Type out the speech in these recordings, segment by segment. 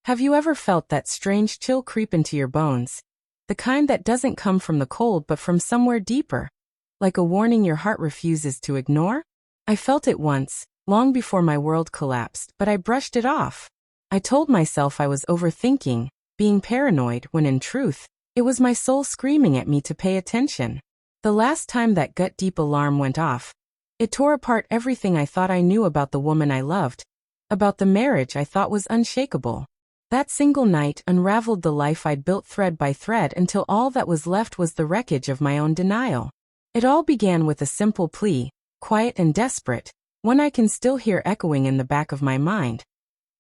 Have you ever felt that strange chill creep into your bones? The kind that doesn't come from the cold but from somewhere deeper. Like a warning your heart refuses to ignore? I felt it once, long before my world collapsed, but I brushed it off. I told myself I was overthinking, being paranoid, when in truth, it was my soul screaming at me to pay attention. The last time that gut-deep alarm went off, it tore apart everything I thought I knew about the woman I loved, about the marriage I thought was unshakable. That single night unraveled the life I'd built thread by thread until all that was left was the wreckage of my own denial. It all began with a simple plea, quiet and desperate, one I can still hear echoing in the back of my mind.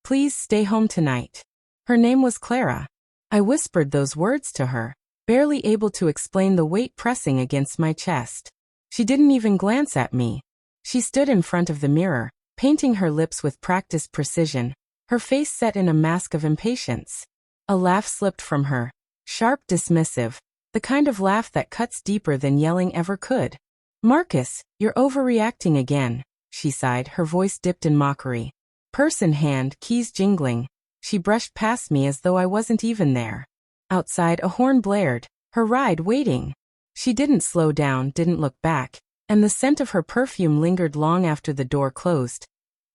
Please stay home tonight. Her name was Clara. I whispered those words to her, barely able to explain the weight pressing against my chest. She didn't even glance at me. She stood in front of the mirror, painting her lips with practiced precision, her face set in a mask of impatience. A laugh slipped from her, sharp, dismissive, the kind of laugh that cuts deeper than yelling ever could. Marcus, you're overreacting again, she sighed, her voice dipped in mockery. Purse in hand, keys jingling, she brushed past me as though I wasn't even there. Outside, a horn blared, her ride waiting. She didn't slow down, didn't look back, and the scent of her perfume lingered long after the door closed.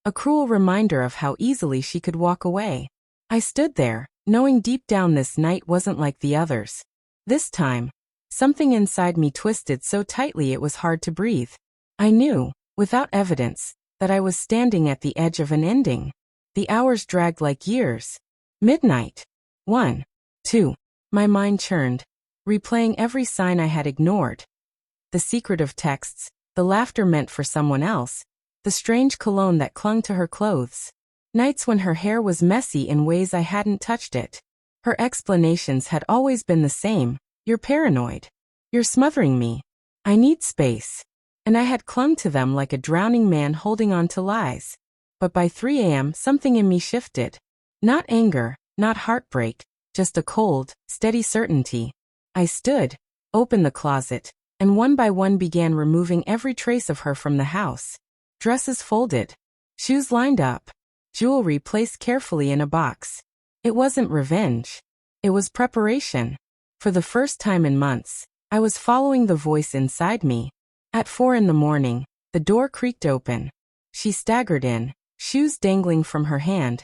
A cruel reminder of how easily she could walk away. I stood there, knowing deep down this night wasn't like the others. This time, something inside me twisted so tightly it was hard to breathe. I knew, without evidence, that I was standing at the edge of an ending. The hours dragged like years. Midnight. 1. 2. My mind churned, replaying every sign I had ignored. The secretive texts, the laughter meant for someone else, the strange cologne that clung to her clothes. Nights when her hair was messy in ways I hadn't touched it. Her explanations had always been the same. You're paranoid. You're smothering me. I need space. And I had clung to them like a drowning man holding on to lies. But by 3 a.m. something in me shifted. Not anger, not heartbreak, just a cold, steady certainty. I stood, opened the closet, and one by one began removing every trace of her from the house. Dresses folded, shoes lined up, jewelry placed carefully in a box. It wasn't revenge. It was preparation. For the first time in months, I was following the voice inside me. At 4 a.m, the door creaked open. She staggered in, shoes dangling from her hand,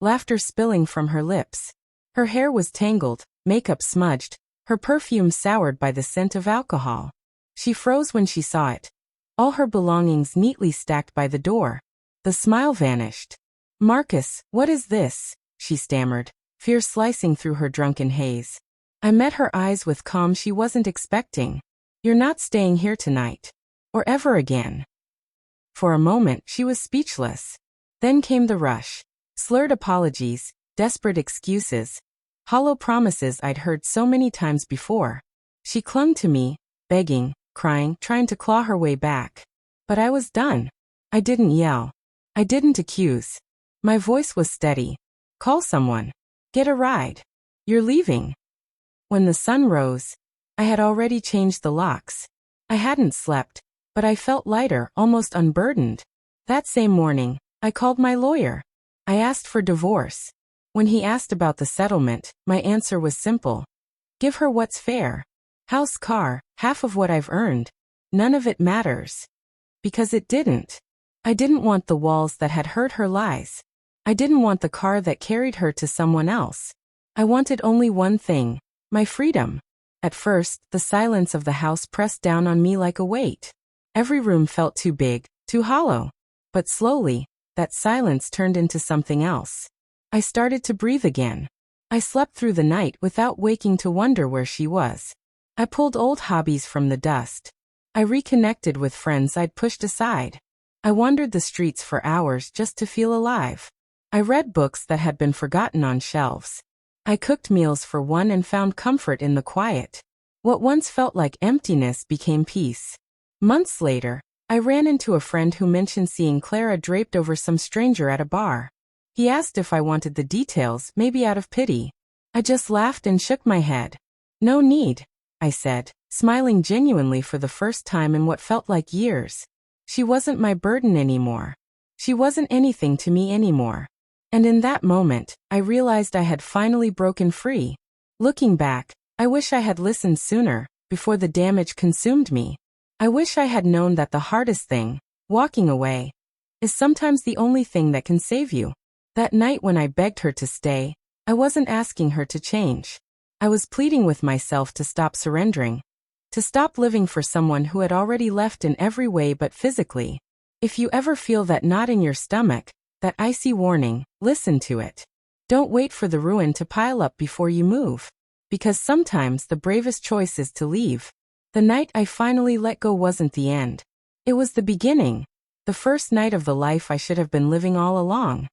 laughter spilling from her lips. Her hair was tangled, makeup smudged, her perfume soured by the scent of alcohol. She froze when she saw it. All her belongings neatly stacked by the door. The smile vanished. Marcus, what is this? She stammered, fear slicing through her drunken haze. I met her eyes with calm she wasn't expecting. You're not staying here tonight. Or ever again. For a moment, she was speechless. Then came the rush. Slurred apologies, desperate excuses, hollow promises I'd heard so many times before. She clung to me, begging, crying, trying to claw her way back. But I was done. I didn't yell. I didn't accuse. My voice was steady. Call someone. Get a ride. You're leaving. When the sun rose, I had already changed the locks. I hadn't slept, but I felt lighter, almost unburdened. That same morning, I called my lawyer. I asked for divorce. When he asked about the settlement, my answer was simple. Give her what's fair. House, car, half of what I've earned. None of it matters. Because it didn't. I didn't want the walls that had heard her lies. I didn't want the car that carried her to someone else. I wanted only one thing, my freedom. At first, the silence of the house pressed down on me like a weight. Every room felt too big, too hollow. But slowly, that silence turned into something else. I started to breathe again. I slept through the night without waking to wonder where she was. I pulled old hobbies from the dust. I reconnected with friends I'd pushed aside. I wandered the streets for hours just to feel alive. I read books that had been forgotten on shelves. I cooked meals for one and found comfort in the quiet. What once felt like emptiness became peace. Months later, I ran into a friend who mentioned seeing Clara draped over some stranger at a bar. He asked if I wanted the details, maybe out of pity. I just laughed and shook my head. No need, I said, smiling genuinely for the first time in what felt like years. She wasn't my burden anymore. She wasn't anything to me anymore. And in that moment, I realized I had finally broken free. Looking back, I wish I had listened sooner, before the damage consumed me. I wish I had known that the hardest thing, walking away, is sometimes the only thing that can save you. That night when I begged her to stay, I wasn't asking her to change. I was pleading with myself to stop surrendering, to stop living for someone who had already left in every way but physically. If you ever feel that knot in your stomach, that icy warning, listen to it. Don't wait for the ruin to pile up before you move. Because sometimes the bravest choice is to leave. The night I finally let go wasn't the end. It was the beginning. The first night of the life I should have been living all along.